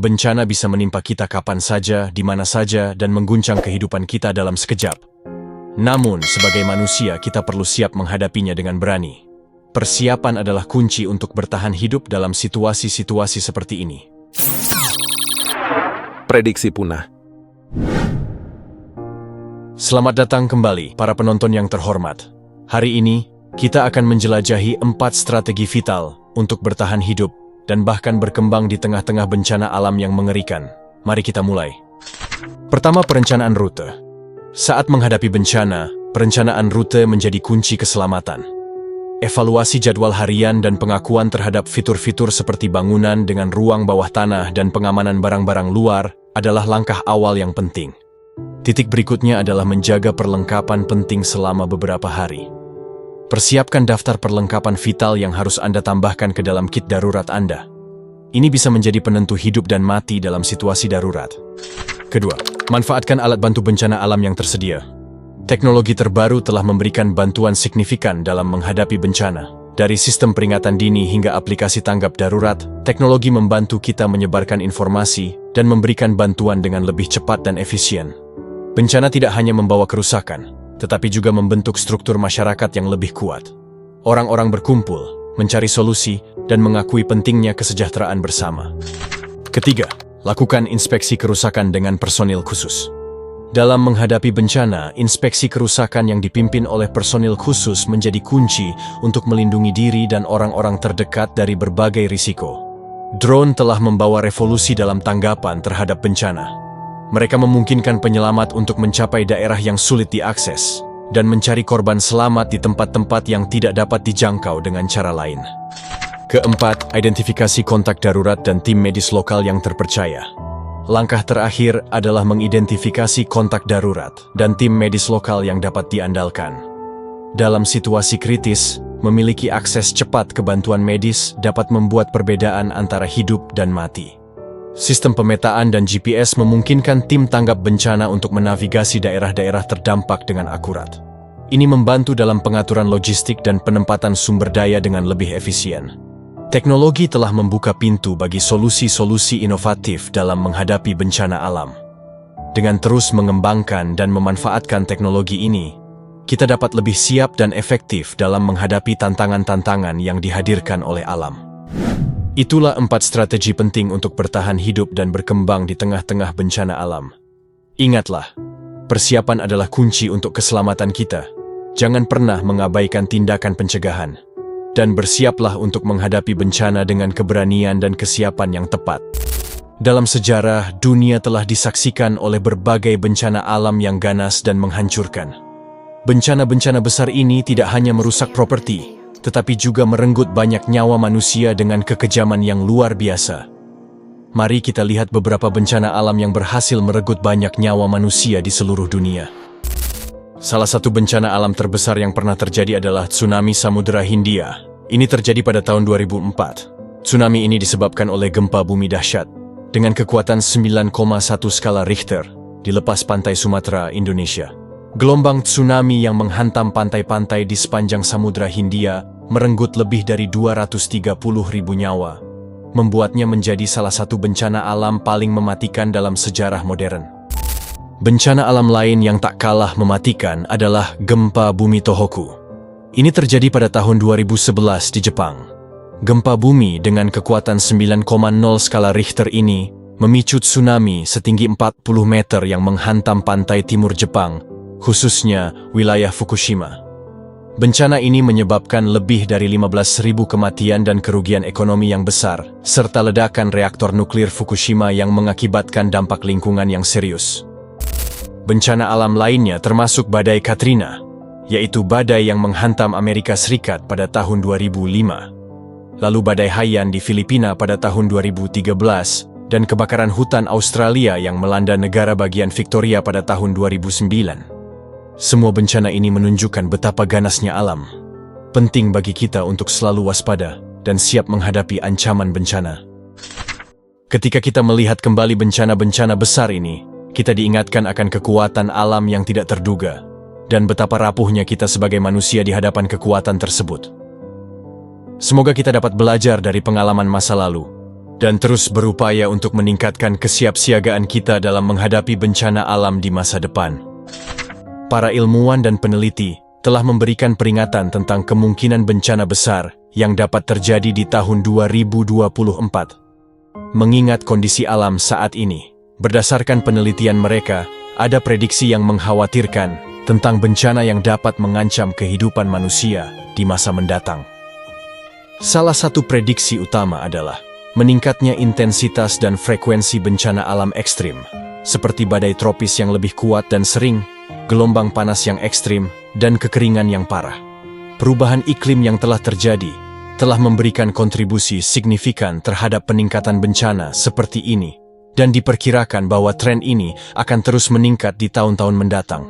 Bencana bisa menimpa kita kapan saja, di mana saja, dan mengguncang kehidupan kita dalam sekejap. Namun, sebagai manusia, kita perlu siap menghadapinya dengan berani. Persiapan adalah kunci untuk bertahan hidup dalam situasi-situasi seperti ini. Prediksi punah. Selamat datang kembali, para penonton yang terhormat. Hari ini, kita akan menjelajahi 4 strategi vital untuk bertahan hidup dan bahkan berkembang di tengah-tengah bencana alam yang mengerikan. Mari kita mulai. Pertama, perencanaan rute. Saat menghadapi bencana, perencanaan rute menjadi kunci keselamatan. Evaluasi jadwal harian dan pengakuan terhadap fitur-fitur seperti bangunan dengan ruang bawah tanah dan pengamanan barang-barang luar adalah langkah awal yang penting. Titik berikutnya adalah menjaga perlengkapan penting selama beberapa hari. Persiapkan daftar perlengkapan vital yang harus Anda tambahkan ke dalam kit darurat Anda. Ini bisa menjadi penentu hidup dan mati dalam situasi darurat. Kedua, manfaatkan alat bantu bencana alam yang tersedia. Teknologi terbaru telah memberikan bantuan signifikan dalam menghadapi bencana. Dari sistem peringatan dini hingga aplikasi tanggap darurat, teknologi membantu kita menyebarkan informasi dan memberikan bantuan dengan lebih cepat dan efisien. Bencana tidak hanya membawa kerusakan, tetapi juga membentuk struktur masyarakat yang lebih kuat. Orang-orang berkumpul, mencari solusi, dan mengakui pentingnya kesejahteraan bersama. Ketiga, lakukan inspeksi kerusakan dengan personil khusus. Dalam menghadapi bencana, inspeksi kerusakan yang dipimpin oleh personil khusus menjadi kunci untuk melindungi diri dan orang-orang terdekat dari berbagai risiko. Drone telah membawa revolusi dalam tanggapan terhadap bencana. Mereka memungkinkan penyelamat untuk mencapai daerah yang sulit diakses dan mencari korban selamat di tempat-tempat yang tidak dapat dijangkau dengan cara lain. Keempat, identifikasi kontak darurat dan tim medis lokal yang terpercaya. Langkah terakhir adalah mengidentifikasi kontak darurat dan tim medis lokal yang dapat diandalkan. Dalam situasi kritis, memiliki akses cepat ke bantuan medis dapat membuat perbedaan antara hidup dan mati. Sistem pemetaan dan GPS memungkinkan tim tanggap bencana untuk menavigasi daerah-daerah terdampak dengan akurat. Ini membantu dalam pengaturan logistik dan penempatan sumber daya dengan lebih efisien. Teknologi telah membuka pintu bagi solusi-solusi inovatif dalam menghadapi bencana alam. Dengan terus mengembangkan dan memanfaatkan teknologi ini, kita dapat lebih siap dan efektif dalam menghadapi tantangan-tantangan yang dihadirkan oleh alam. Itulah 4 strategi penting untuk bertahan hidup dan berkembang di tengah-tengah bencana alam. Ingatlah, persiapan adalah kunci untuk keselamatan kita. Jangan pernah mengabaikan tindakan pencegahan. Dan bersiaplah untuk menghadapi bencana dengan keberanian dan kesiapan yang tepat. Dalam sejarah, dunia telah disaksikan oleh berbagai bencana alam yang ganas dan menghancurkan. Bencana-bencana besar ini tidak hanya merusak properti, tetapi juga merenggut banyak nyawa manusia dengan kekejaman yang luar biasa. Mari kita lihat beberapa bencana alam yang berhasil meregut banyak nyawa manusia di seluruh dunia. Salah satu bencana alam terbesar yang pernah terjadi adalah tsunami Samudera Hindia. Ini terjadi pada tahun 2004. Tsunami ini disebabkan oleh gempa bumi dahsyat dengan kekuatan 9,1 skala Richter di lepas pantai Sumatera, Indonesia. Gelombang tsunami yang menghantam pantai-pantai di sepanjang Samudra Hindia merenggut lebih dari 230.000 nyawa, membuatnya menjadi salah satu bencana alam paling mematikan dalam sejarah modern. Bencana alam lain yang tak kalah mematikan adalah gempa bumi Tohoku. Ini terjadi pada tahun 2011 di Jepang. Gempa bumi dengan kekuatan 9,0 skala Richter ini memicu tsunami setinggi 40 meter yang menghantam pantai timur Jepang, khususnya wilayah Fukushima. Bencana ini menyebabkan lebih dari 15.000 kematian dan kerugian ekonomi yang besar, serta ledakan reaktor nuklir Fukushima yang mengakibatkan dampak lingkungan yang serius. Bencana alam lainnya termasuk badai Katrina, yaitu badai yang menghantam Amerika Serikat pada tahun 2005. Lalu badai Haiyan di Filipina pada tahun 2013, dan kebakaran hutan Australia yang melanda negara bagian Victoria pada tahun 2009. Semua bencana ini menunjukkan betapa ganasnya alam. Penting bagi kita untuk selalu waspada dan siap menghadapi ancaman bencana. Ketika kita melihat kembali bencana-bencana besar ini, kita diingatkan akan kekuatan alam yang tidak terduga, dan betapa rapuhnya kita sebagai manusia di hadapan kekuatan tersebut. Semoga kita dapat belajar dari pengalaman masa lalu, dan terus berupaya untuk meningkatkan kesiapsiagaan kita dalam menghadapi bencana alam di masa depan. Para ilmuwan dan peneliti telah memberikan peringatan tentang kemungkinan bencana besar yang dapat terjadi di tahun 2024. Mengingat kondisi alam saat ini, berdasarkan penelitian mereka, ada prediksi yang mengkhawatirkan tentang bencana yang dapat mengancam kehidupan manusia di masa mendatang. Salah satu prediksi utama adalah meningkatnya intensitas dan frekuensi bencana alam ekstrim, seperti badai tropis yang lebih kuat dan sering, gelombang panas yang ekstrim, dan kekeringan yang parah. Perubahan iklim yang telah terjadi telah memberikan kontribusi signifikan terhadap peningkatan bencana seperti ini, dan diperkirakan bahwa tren ini akan terus meningkat di tahun-tahun mendatang.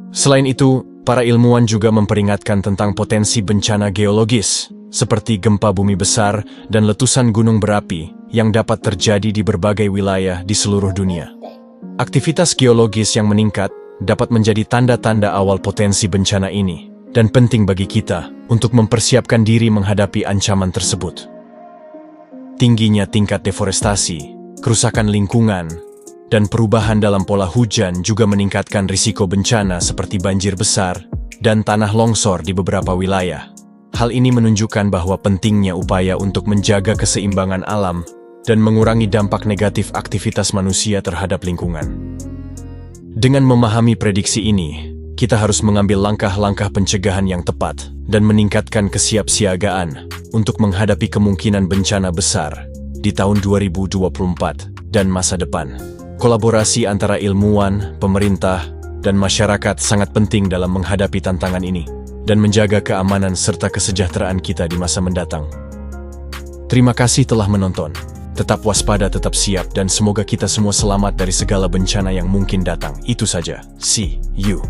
Selain itu, para ilmuwan juga memperingatkan tentang potensi bencana geologis, seperti gempa bumi besar dan letusan gunung berapi yang dapat terjadi di berbagai wilayah di seluruh dunia. Aktivitas geologis yang meningkat dapat menjadi tanda-tanda awal potensi bencana ini, dan penting bagi kita untuk mempersiapkan diri menghadapi ancaman tersebut. Tingginya tingkat deforestasi, kerusakan lingkungan, dan perubahan dalam pola hujan juga meningkatkan risiko bencana seperti banjir besar dan tanah longsor di beberapa wilayah. Hal ini menunjukkan bahwa pentingnya upaya untuk menjaga keseimbangan alam dan mengurangi dampak negatif aktivitas manusia terhadap lingkungan. Dengan memahami prediksi ini, kita harus mengambil langkah-langkah pencegahan yang tepat dan meningkatkan kesiapsiagaan untuk menghadapi kemungkinan bencana besar di tahun 2024 dan masa depan. Kolaborasi antara ilmuwan, pemerintah, dan masyarakat sangat penting dalam menghadapi tantangan ini dan menjaga keamanan serta kesejahteraan kita di masa mendatang. Terima kasih telah menonton. Tetap waspada, tetap siap, dan semoga kita semua selamat dari segala bencana yang mungkin datang. Itu saja. See you.